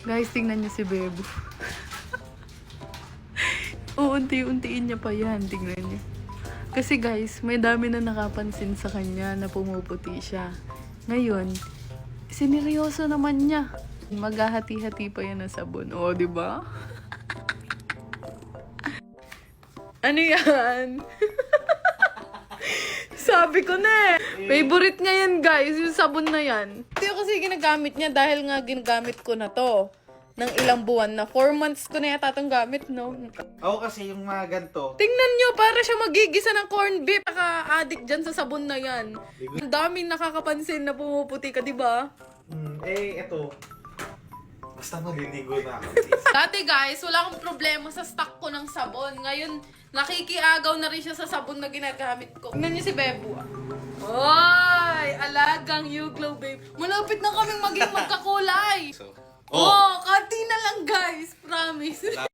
Guys, tingnan niyo si Bebo. Uunti-untiin niya pa yan. Tingnan niyo. Kasi guys, may dami na nakapansin sa kanya na pumuputi siya. Ngayon, sineryoso naman niya. Maghahati-hati pa yan ng sabon. O, di ba? Ano yan? Sabi ko na eh. Favorite niya yan, guys. Yung sabon na yan. Hindi ko kasi ginagamit niya dahil nga ginagamit ko na to. Ng ilang buwan na. 4 months ko na yata itong gamit, no? Ako kasi yung mga ganito. Tingnan nyo, para siya magigisa ng corned beef. Naka-addict dyan sa sabon na yan. Ang daming nakakapansin na pumuputi ka, di ba? Eto. Basta maliligo na ako. Dati guys, wala akong problema sa stock ko ng sabon. Ngayon, nakikiagaw na rin siya sa sabon na ginagamit ko. Tingnan niyo si Bebo. Oy! Alagang you glow, babe. Malapit na kaming maging magkakulay. So, Oh, konti na lang guys. Promise.